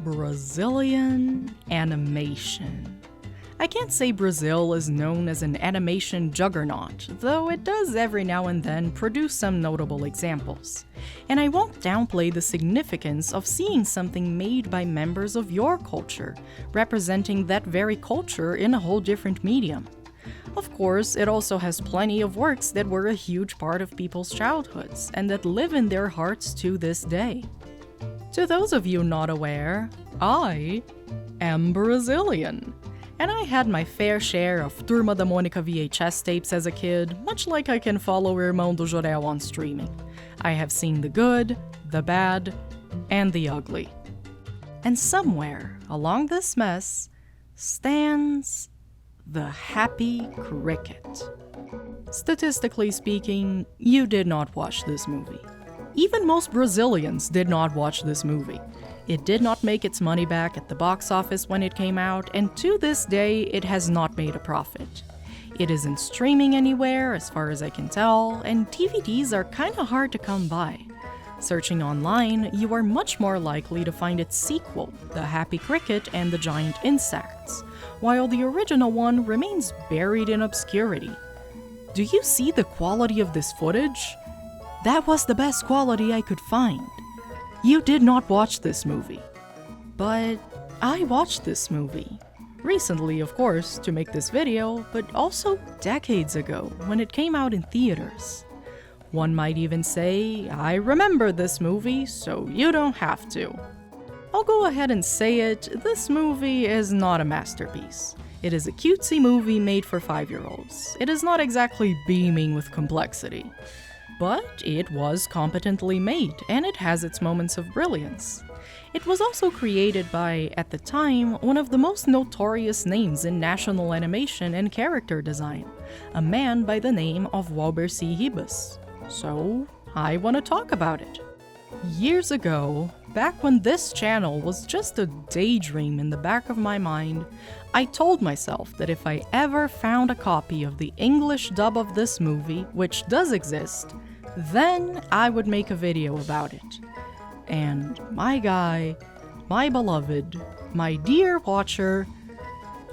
Brazilian animation. I can't say Brazil is known as an animation juggernaut, though it does every now and then produce some notable examples. And I won't downplay the significance of seeing something made by members of your culture, representing that very culture in a whole different medium. Of course, it also has plenty of works that were a huge part of people's childhoods, and that live in their hearts to this day. To those of you not aware, I am Brazilian. And I had my fair share of Turma da Mônica VHS tapes as a kid, much like I can follow Irmão do Jorel on streaming. I have seen the good, the bad, and the ugly. And somewhere along this mess stands the happy cricket. Statistically speaking, you did not watch this movie. Even most Brazilians did not watch this movie. It did not make its money back at the box office when it came out, and to this day, it has not made a profit. It isn't streaming anywhere, as far as I can tell, and DVDs are kinda hard to come by. Searching online, you are much more likely to find its sequel, The Happy Cricket and the Giant Insects, while the original one remains buried in obscurity. Do you see the quality of this footage? That was the best quality I could find. You did not watch this movie. But I watched this movie. Recently, of course, to make this video, but also decades ago, when it came out in theaters. One might even say, I remember this movie, so you don't have to. I'll go ahead and say it, this movie is not a masterpiece. It is a cutesy movie made for 5-year-olds. It is not exactly beaming with complexity. But it was competently made, and it has its moments of brilliance. It was also created by, at the time, one of the most notorious names in national animation and character design, a man by the name of Walber C. Ribas. So, I want to talk about it. Years ago, back when this channel was just a daydream in the back of my mind, I told myself that if I ever found a copy of the English dub of this movie, which does exist, then I would make a video about it. And my guy, my beloved, my dear watcher,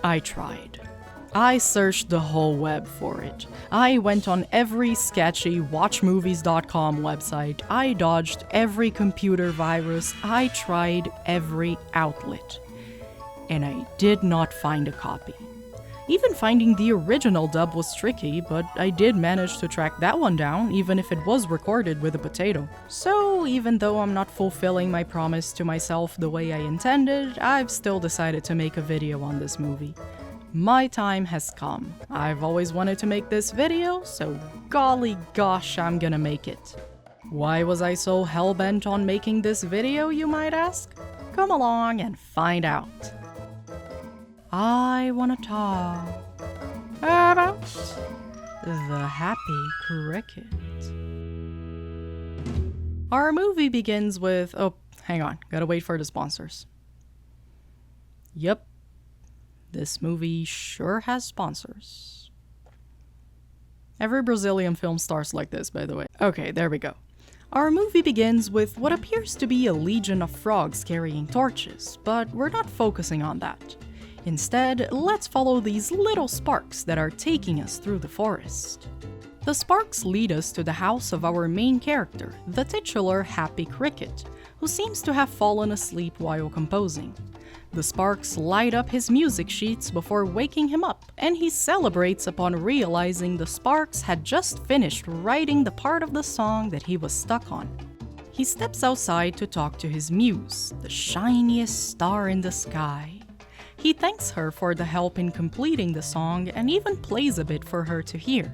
I tried. I searched the whole web for it. I went on every sketchy watchmovies.com website. I dodged every computer virus. I tried every outlet. And I did not find a copy. Even finding the original dub was tricky, but I did manage to track that one down, even if it was recorded with a potato. So even though I'm not fulfilling my promise to myself the way I intended, I've still decided to make a video on this movie. My time has come. I've always wanted to make this video, so golly gosh, I'm gonna make it. Why was I so hell-bent on making this video, you might ask? Come along and find out. I want to talk about the Happy Cricket. Our movie begins with... Oh, hang on. Gotta wait for the sponsors. Yep. This movie sure has sponsors. Every Brazilian film starts like this, by the way. Okay, there we go. Our movie begins with what appears to be a legion of frogs carrying torches, but we're not focusing on that. Instead, let's follow these little sparks that are taking us through the forest. The sparks lead us to the house of our main character, the titular Happy Cricket, who seems to have fallen asleep while composing. The sparks light up his music sheets before waking him up, and he celebrates upon realizing the sparks had just finished writing the part of the song that he was stuck on. He steps outside to talk to his muse, the shiniest star in the sky. He thanks her for the help in completing the song and even plays a bit for her to hear.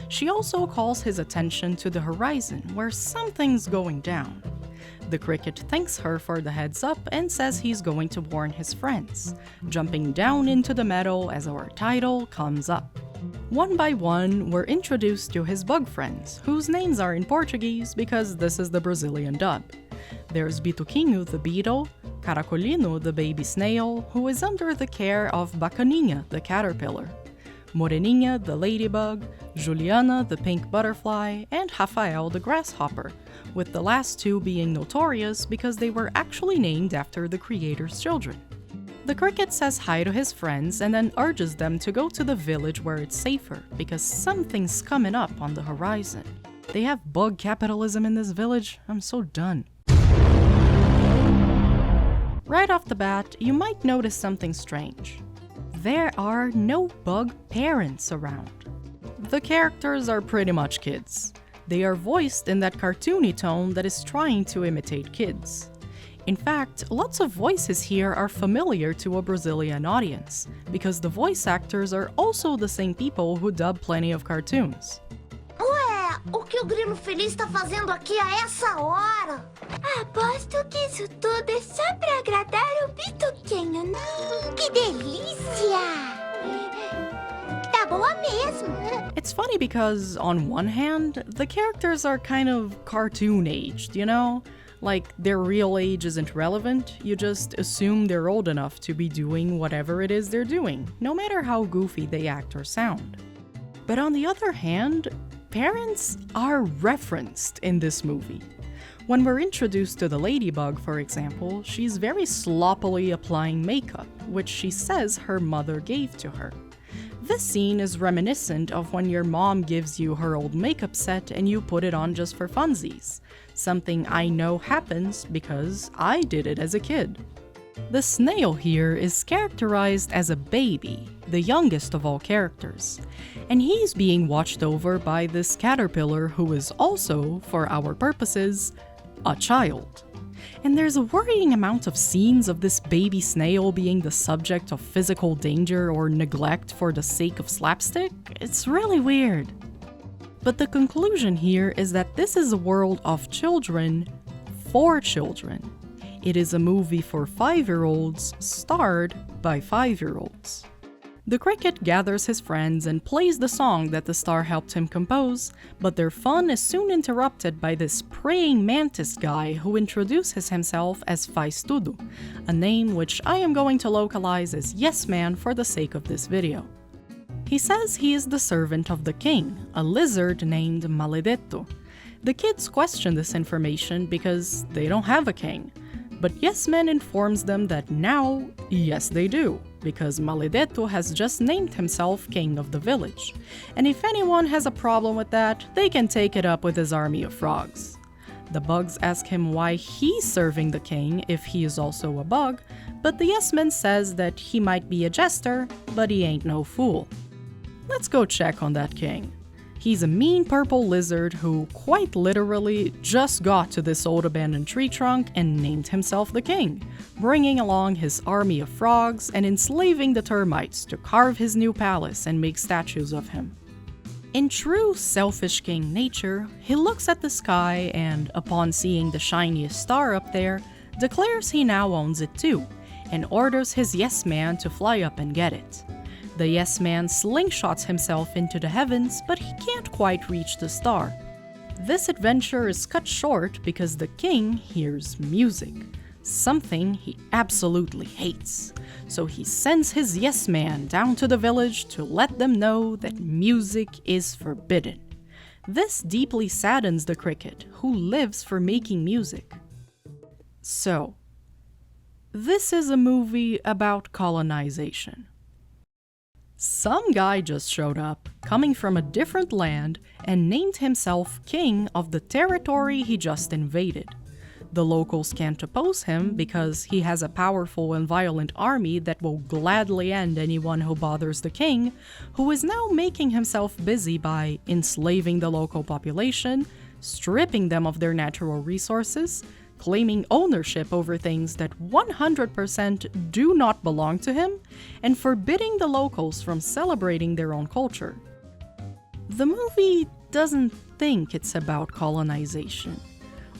She also calls his attention to the horizon, where something's going down. The cricket thanks her for the heads up and says he's going to warn his friends, jumping down into the meadow as our title comes up. One by one, we're introduced to his bug friends, whose names are in Portuguese because this is the Brazilian dub. There's Bituquinho the beetle, Caracolino the baby snail, who is under the care of Bacaninha the caterpillar. Moreninha the ladybug, Juliana the pink butterfly, and Rafael the grasshopper, with the last two being notorious because they were actually named after the creator's children. The cricket says hi to his friends and then urges them to go to the village where it's safer because something's coming up on the horizon. They have bug capitalism in this village? I'm so done. Right off the bat, you might notice something strange. There are no bug parents around. The characters are pretty much kids. They are voiced in that cartoony tone that is trying to imitate kids. In fact, lots of voices here are familiar to a Brazilian audience, because the voice actors are also the same people who dub plenty of cartoons. Ué, o que o Grilo Feliz tá fazendo aqui a essa hora? Aposto que isso tudo é só pra agradar o bituquinho, não? Que delícia! Tá boa mesmo! It's funny because, on one hand, the characters are kind of cartoon-aged, you know? Like, their real age isn't relevant, you just assume they're old enough to be doing whatever it is they're doing, no matter how goofy they act or sound. But on the other hand, parents are referenced in this movie. When we're introduced to the ladybug, for example, she's very sloppily applying makeup, which she says her mother gave to her. This scene is reminiscent of when your mom gives you her old makeup set and you put it on just for funsies. Something I know happens because I did it as a kid. The snail here is characterized as a baby, the youngest of all characters, and he's being watched over by this caterpillar who is also, for our purposes, a child. And there's a worrying amount of scenes of this baby snail being the subject of physical danger or neglect for the sake of slapstick. It's really weird. But the conclusion here is that this is a world of children for children. It is a movie for 5-year-olds starred by 5-year-olds. The cricket gathers his friends and plays the song that the star helped him compose, but their fun is soon interrupted by this praying mantis guy who introduces himself as Faz Tudo, a name which I am going to localize as Yes Man for the sake of this video. He says he is the servant of the king, a lizard named Maledetto. The kids question this information because they don't have a king, but Yes Man informs them that now, yes they do, because Maledetto has just named himself king of the village, and if anyone has a problem with that, they can take it up with his army of frogs. The bugs ask him why he's serving the king if he is also a bug, but the Yes Man says that he might be a jester, but he ain't no fool. Let's go check on that king. He's a mean purple lizard who, quite literally, just got to this old abandoned tree trunk and named himself the king, bringing along his army of frogs and enslaving the termites to carve his new palace and make statues of him. In true selfish king nature, he looks at the sky and, upon seeing the shiniest star up there, declares he now owns it too, and orders his Yes Man to fly up and get it. The Yes Man slingshots himself into the heavens, but he can't quite reach the star. This adventure is cut short because the king hears music, something he absolutely hates. So he sends his Yes Man down to the village to let them know that music is forbidden. This deeply saddens the cricket, who lives for making music. So, this is a movie about colonization. Some guy just showed up, coming from a different land, and named himself king of the territory he just invaded. The locals can't oppose him because he has a powerful and violent army that will gladly end anyone who bothers the king, who is now making himself busy by enslaving the local population, stripping them of their natural resources, claiming ownership over things that 100% do not belong to him, and forbidding the locals from celebrating their own culture. The movie doesn't think it's about colonization.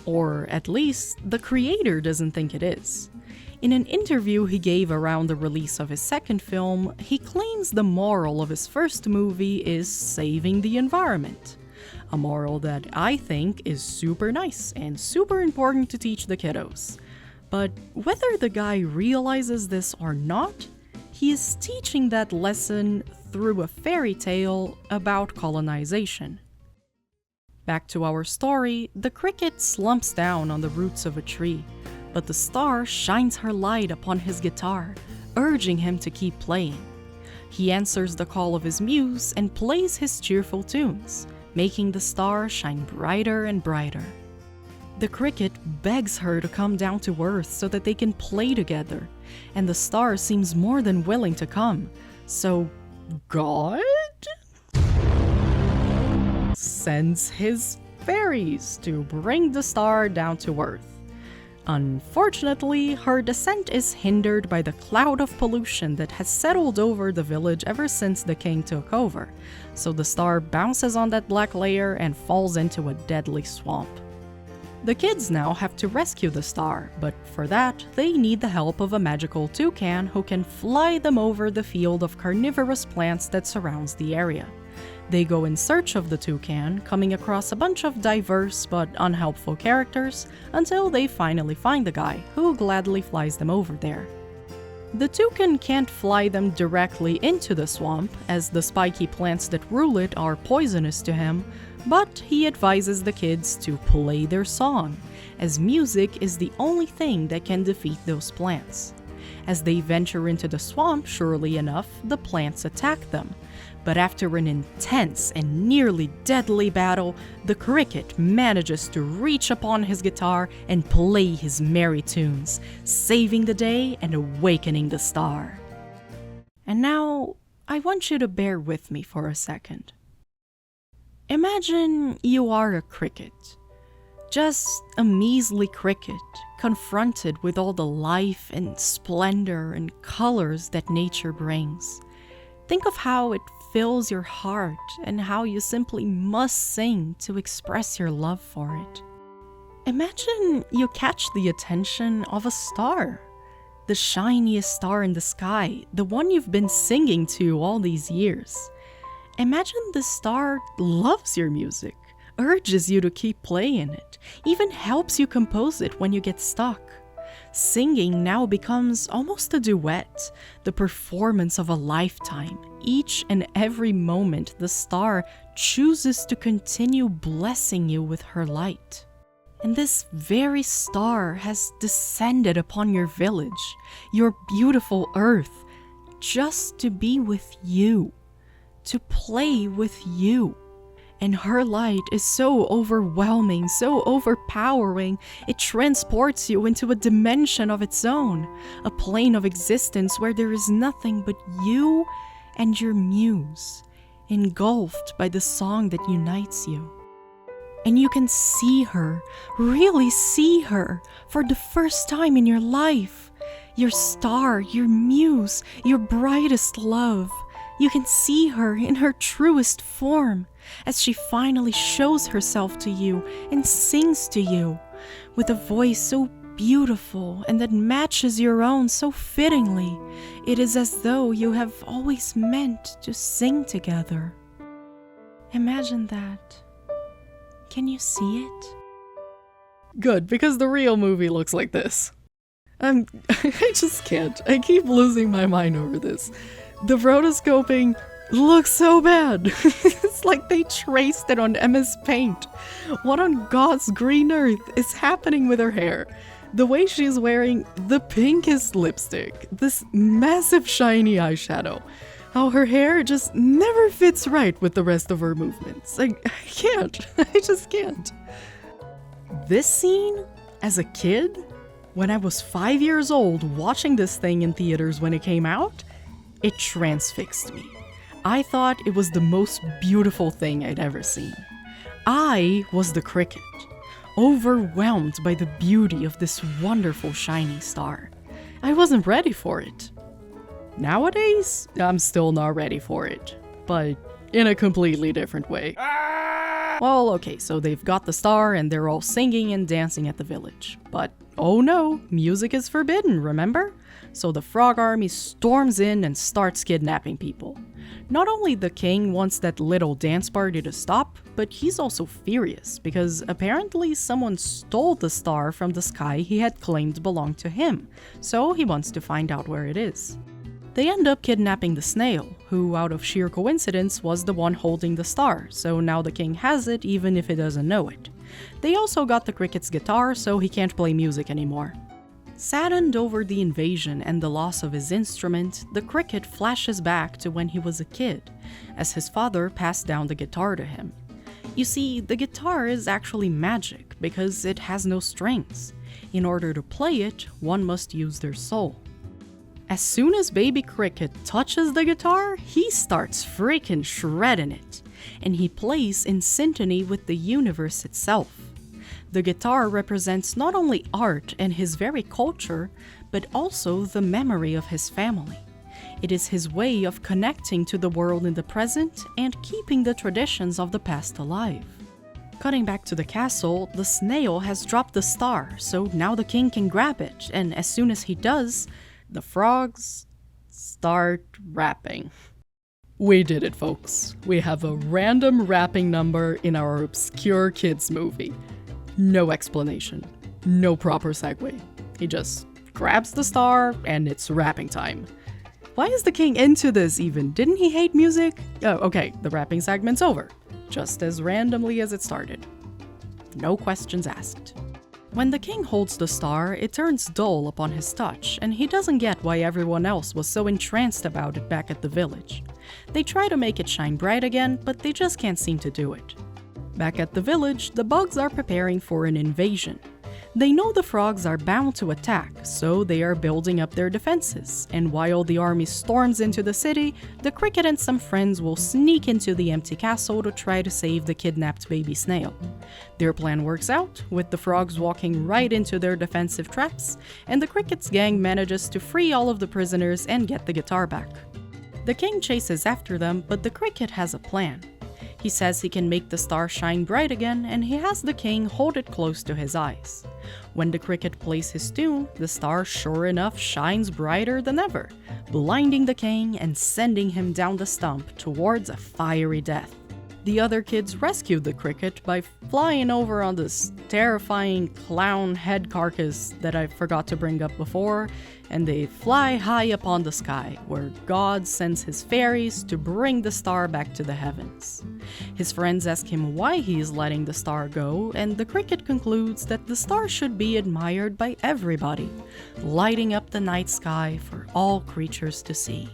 Or at least, the creator doesn't think it is. In an interview he gave around the release of his second film, he claims the moral of his first movie is saving the environment. A moral that I think is super nice and super important to teach the kiddos. But whether the guy realizes this or not, he is teaching that lesson through a fairy tale about colonization. Back to our story, the cricket slumps down on the roots of a tree, but the star shines her light upon his guitar, urging him to keep playing. He answers the call of his muse and plays his cheerful tunes, making the star shine brighter and brighter. The cricket begs her to come down to earth so that they can play together, and the star seems more than willing to come. So, God sends his fairies to bring the star down to earth. Unfortunately, her descent is hindered by the cloud of pollution that has settled over the village ever since the king took over, so the star bounces on that black layer and falls into a deadly swamp. The kids now have to rescue the star, but for that, they need the help of a magical toucan who can fly them over the field of carnivorous plants that surrounds the area. They go in search of the toucan, coming across a bunch of diverse but unhelpful characters, until they finally find the guy, who gladly flies them over there. The toucan can't fly them directly into the swamp, as the spiky plants that rule it are poisonous to him, but he advises the kids to play their song, as music is the only thing that can defeat those plants. As they venture into the swamp, surely enough, the plants attack them. But after an intense and nearly deadly battle, the cricket manages to reach upon his guitar and play his merry tunes, saving the day and awakening the star. And now, I want you to bear with me for a second. Imagine you are a cricket. Just a measly cricket, confronted with all the life and splendor and colors that nature brings. Think of how it fills your heart and how you simply must sing to express your love for it. Imagine you catch the attention of a star, the shiniest star in the sky, the one you've been singing to all these years. Imagine the star loves your music, urges you to keep playing it, even helps you compose it when you get stuck. Singing now becomes almost a duet, the performance of a lifetime. Each and every moment, the star chooses to continue blessing you with her light. And this very star has descended upon your village, your beautiful earth, just to be with you, to play with you. And her light is so overwhelming, so overpowering, it transports you into a dimension of its own, a plane of existence where there is nothing but you and your muse, engulfed by the song that unites you. And you can see her, really see her, for the first time in your life. Your star, your muse, your brightest love. You can see her in her truest form, as she finally shows herself to you and sings to you, with a voice so beautiful and that matches your own so fittingly. It is as though you have always meant to sing together. Imagine that. Can you see it? Good, because the real movie looks like this. I just can't. I keep losing my mind over this. The rotoscoping looks so bad. It's like they traced it on MS Paint. What on God's green earth is happening with her hair? The way she's wearing the pinkest lipstick, this massive shiny eyeshadow. How her hair just never fits right with the rest of her movements. I can't. I just can't. This scene, as a kid, when I was 5 years old watching this thing in theaters when it came out, it transfixed me. I thought it was the most beautiful thing I'd ever seen. I was the cricket, overwhelmed by the beauty of this wonderful shiny star. I wasn't ready for it. Nowadays, I'm still not ready for it, but in a completely different way. Well, okay, so they've got the star and they're all singing and dancing at the village. But, oh no, music is forbidden, remember? So the frog army storms in and starts kidnapping people. Not only the king wants that little dance party to stop, but he's also furious because apparently someone stole the star from the sky he had claimed belonged to him, so he wants to find out where it is. They end up kidnapping the snail, who out of sheer coincidence was the one holding the star, so now the king has it even if he doesn't know it. They also got the cricket's guitar, so he can't play music anymore. Saddened over the invasion and the loss of his instrument, the cricket flashes back to when he was a kid, as his father passed down the guitar to him. You see, the guitar is actually magic because it has no strings. In order to play it, one must use their soul. As soon as baby cricket touches the guitar, he starts freaking shredding it, and he plays in synchrony with the universe itself. The guitar represents not only art and his very culture, but also the memory of his family. It is his way of connecting to the world in the present and keeping the traditions of the past alive. Cutting back to the castle, the snail has dropped the star, so now the king can grab it, and as soon as he does, the frogs start rapping. We did it, folks. We have a random rapping number in our obscure kids movie. No explanation. No proper segue. He just grabs the star and it's rapping time. Why is the king into this even? Didn't he hate music? Oh, okay, the rapping segment's over. Just as randomly as it started. No questions asked. When the king holds the star, it turns dull upon his touch, and he doesn't get why everyone else was so entranced about it back at the village. They try to make it shine bright again, but they just can't seem to do it. Back at the village, the bugs are preparing for an invasion. They know the frogs are bound to attack, so they are building up their defenses, and while the army storms into the city, the cricket and some friends will sneak into the empty castle to try to save the kidnapped baby snail. Their plan works out, with the frogs walking right into their defensive traps, and the cricket's gang manages to free all of the prisoners and get the guitar back. The king chases after them, but the cricket has a plan. He says he can make the star shine bright again, and he has the king hold it close to his eyes. When the cricket plays his tune, the star sure enough shines brighter than ever, blinding the king and sending him down the stump towards a fiery death. The other kids rescued the cricket by flying over on this terrifying clown head carcass that I forgot to bring up before, and they fly high upon the sky, where God sends his fairies to bring the star back to the heavens. His friends ask him why he is letting the star go, and the cricket concludes that the star should be admired by everybody, lighting up the night sky for all creatures to see.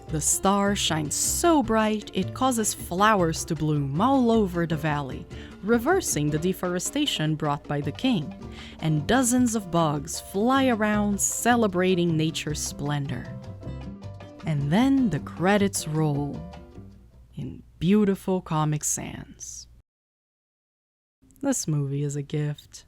The star shines so bright it causes flowers to bloom all over the valley, reversing the deforestation brought by the king, and dozens of bugs fly around celebrating nature's splendor. And then the credits roll in beautiful Comic Sans. This movie is a gift.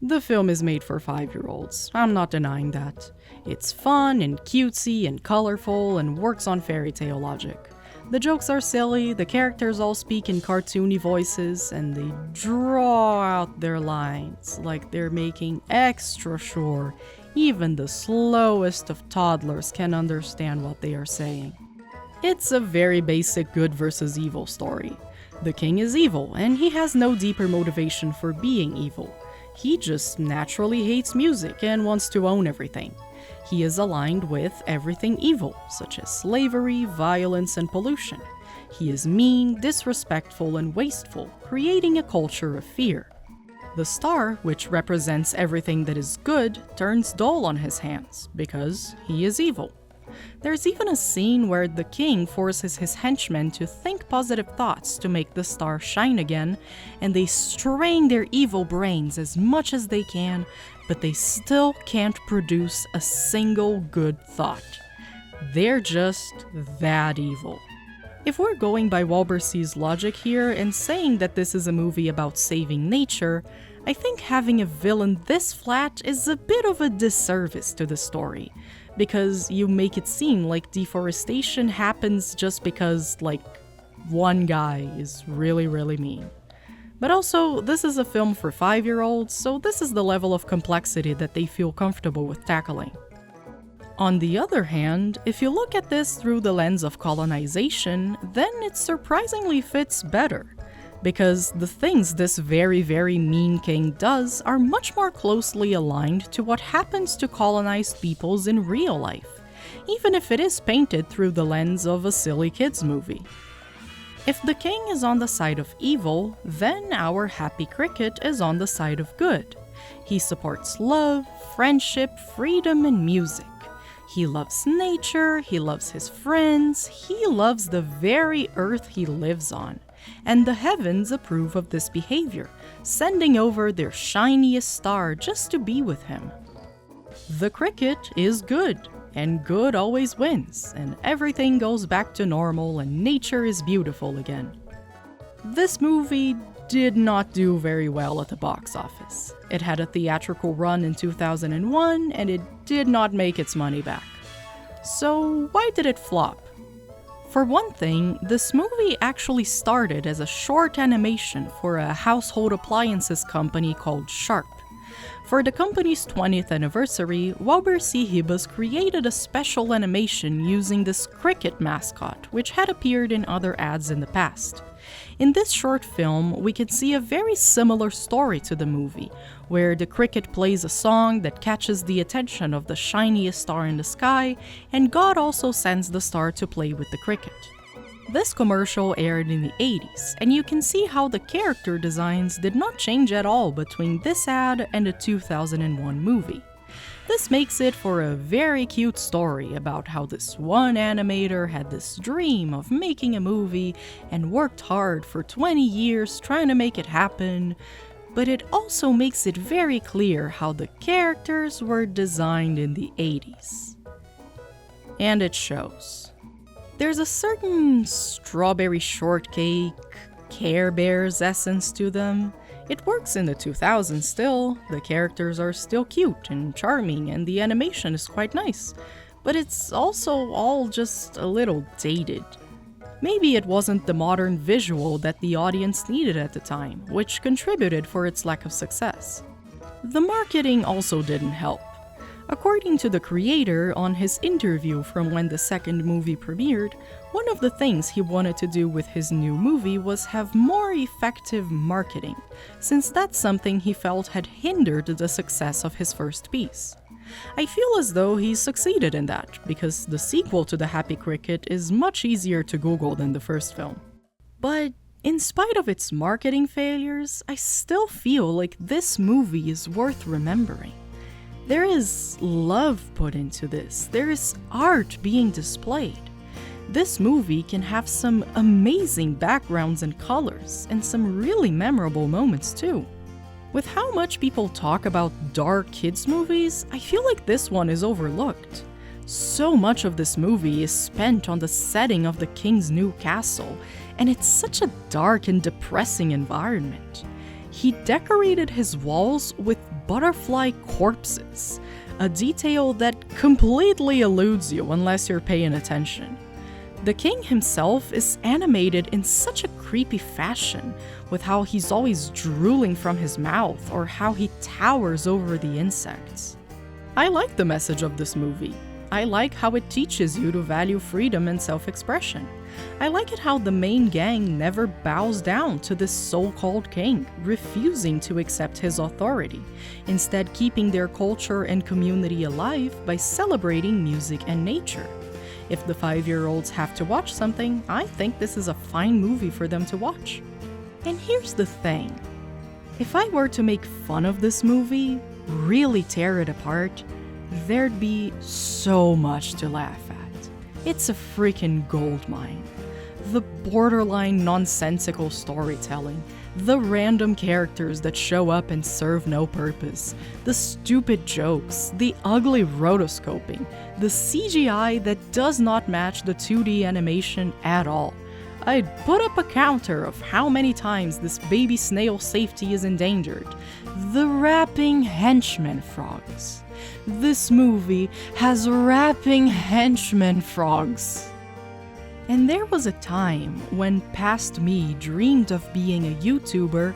The film is made for 5-year-olds, I'm not denying that. It's fun and cutesy and colorful and works on fairy tale logic. The jokes are silly, the characters all speak in cartoony voices, and they draw out their lines like they're making extra sure even the slowest of toddlers can understand what they are saying. It's a very basic good versus evil story. The king is evil, and he has no deeper motivation for being evil. He just naturally hates music and wants to own everything. He is aligned with everything evil, such as slavery, violence, and pollution. He is mean, disrespectful, and wasteful, creating a culture of fear. The star, which represents everything that is good, turns dull on his hands, because he is evil. There's even a scene where the king forces his henchmen to think positive thoughts to make the star shine again, and they strain their evil brains as much as they can, but they still can't produce a single good thought. They're just that evil. If we're going by Walbercy's logic here and saying that this is a movie about saving nature, I think having a villain this flat is a bit of a disservice to the story, because you make it seem like deforestation happens just because, like, one guy is really, really mean. But also, this is a film for 5-year-olds, so this is the level of complexity that they feel comfortable with tackling. On the other hand, if you look at this through the lens of colonization, then it surprisingly fits better. Because the things this very, very mean king does are much more closely aligned to what happens to colonized peoples in real life. even if it is painted through the lens of a silly kids movie. If the king is on the side of evil, then our happy cricket is on the side of good. He supports love, friendship, freedom, and music. He loves nature, he loves his friends, he loves the very earth he lives on. And the heavens approve of this behavior, sending over their shiniest star just to be with him. The cricket is good, and good always wins, and everything goes back to normal and nature is beautiful again. This movie did not do very well at the box office. It had a theatrical run in 2001 and it did not make its money back. So why did it flop? For one thing, this movie actually started as a short animation for a household appliances company called Sharp. For the company's 20th anniversary, Wilbur C. Hibas created a special animation using this cricket mascot, which had appeared in other ads in the past. In this short film, we can see a very similar story to the movie, where the cricket plays a song that catches the attention of the shiniest star in the sky, and God also sends the star to play with the cricket. This commercial aired in the 80s, and you can see how the character designs did not change at all between this ad and the 2001 movie. This makes it for a very cute story about how this one animator had this dream of making a movie and worked hard for 20 years trying to make it happen, but it also makes it very clear how the characters were designed in the 80s. And it shows. There's a certain strawberry shortcake, Care Bears essence to them. It works in the 2000s still, the characters are still cute and charming and the animation is quite nice, but it's also all just a little dated. Maybe it wasn't the modern visual that the audience needed at the time, which contributed for its lack of success. The marketing also didn't help. According to the creator on his interview from when the second movie premiered, one of the things he wanted to do with his new movie was have more effective marketing, since that's something he felt had hindered the success of his first piece. I feel as though he succeeded in that, because the sequel to The Happy Cricket is much easier to Google than the first film. But in spite of its marketing failures, I still feel like this movie is worth remembering. There is love put into this, there is art being displayed. This movie can have some amazing backgrounds and colors, and some really memorable moments too. With how much people talk about dark kids movies, I feel like this one is overlooked. So much of this movie is spent on the setting of the king's new castle, and it's such a dark and depressing environment. He decorated his walls with butterfly corpses, a detail that completely eludes you unless you're paying attention. The king himself is animated in such a creepy fashion, with how he's always drooling from his mouth or how he towers over the insects. I like the message of this movie. I like how it teaches you to value freedom and self-expression. I like it how the main gang never bows down to this so-called king, refusing to accept his authority, instead keeping their culture and community alive by celebrating music and nature. If the 5-year-olds have to watch something, I think this is a fine movie for them to watch. And here's the thing. If I were to make fun of this movie, really tear it apart, there'd be so much to laugh at. It's a freaking goldmine. The borderline nonsensical storytelling, the random characters that show up and serve no purpose, the stupid jokes, the ugly rotoscoping, the CGI that does not match the 2D animation at all. I'd put up a counter of how many times this baby snail safety is endangered. The rapping henchman frogs. This movie has rapping henchmen frogs. And there was a time when past me dreamed of being a YouTuber,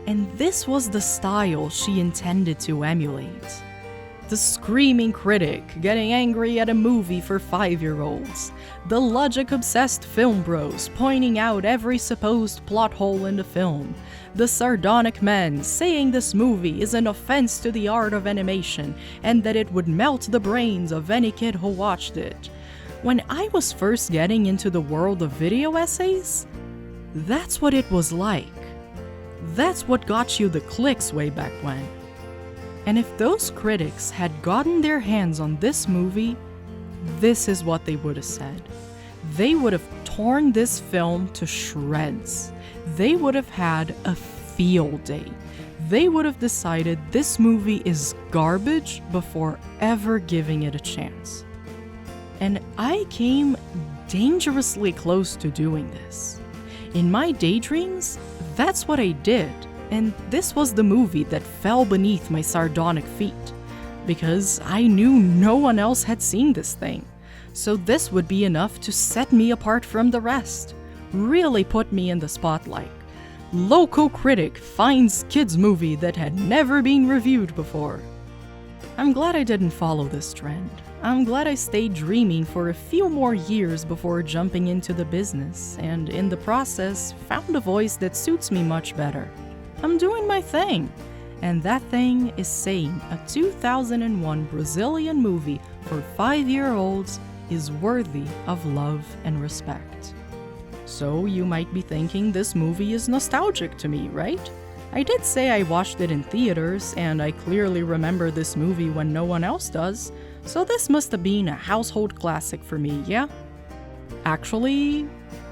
and this was the style she intended to emulate. The screaming critic getting angry at a movie for 5-year-olds. The logic-obsessed film bros pointing out every supposed plot hole in the film. The sardonic men saying this movie is an offense to the art of animation and that it would melt the brains of any kid who watched it. When I was first getting into the world of video essays, that's what it was like. That's what got you the clicks way back when. And if those critics had gotten their hands on this movie, this is what they would have said. They would have torn this film to shreds. They would have had a field day. They would have decided this movie is garbage before ever giving it a chance. And I came dangerously close to doing this. In my daydreams, that's what I did. And this was the movie that fell beneath my sardonic feet, because I knew no one else had seen this thing. So this would be enough to set me apart from the rest, really put me in the spotlight. Local critic finds kids movie that had never been reviewed before. I'm glad I didn't follow this trend. I'm glad I stayed dreaming for a few more years before jumping into the business, and in the process found a voice that suits me much better. I'm doing my thing, and that thing is saying a 2001 Brazilian movie for 5-year-olds is worthy of love and respect. So you might be thinking this movie is nostalgic to me, right? I did say I watched it in theaters, and I clearly remember this movie when no one else does, so this must have been a household classic for me, yeah? Actually,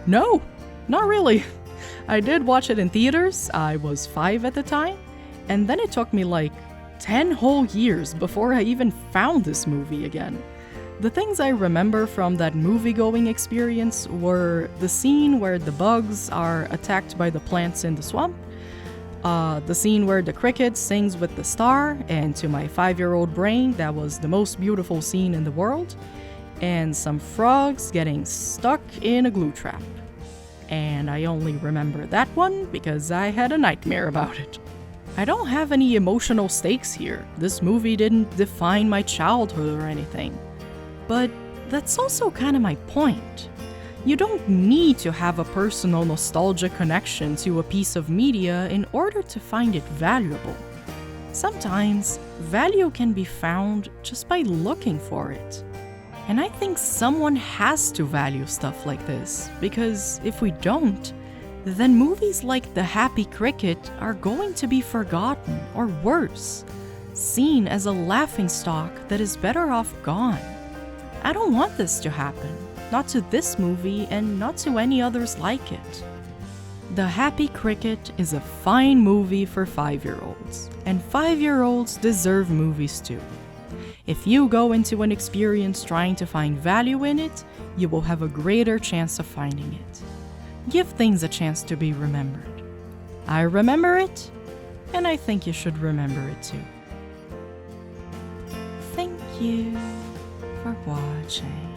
no, not really. I did watch it in theaters. I was 5 at the time, and then it took me like 10 whole years before I even found this movie again. The things I remember from that movie-going experience were the scene where the bugs are attacked by the plants in the swamp, the scene where the cricket sings with the star, and to my 5-year-old brain, that was the most beautiful scene in the world, and some frogs getting stuck in a glue trap. And I only remember that one because I had a nightmare about it. I don't have any emotional stakes here. This movie didn't define my childhood or anything. But that's also kind of my point. You don't need to have a personal nostalgia connection to a piece of media in order to find it valuable. Sometimes, value can be found just by looking for it. And I think someone has to value stuff like this, because if we don't, then movies like The Happy Cricket are going to be forgotten, or worse, seen as a laughingstock that is better off gone. I don't want this to happen, not to this movie and not to any others like it. The Happy Cricket is a fine movie for 5-year-olds, and 5-year-olds deserve movies too. If you go into an experience trying to find value in it, you will have a greater chance of finding it. Give things a chance to be remembered. I remember it, and I think you should remember it too. Thank you for watching.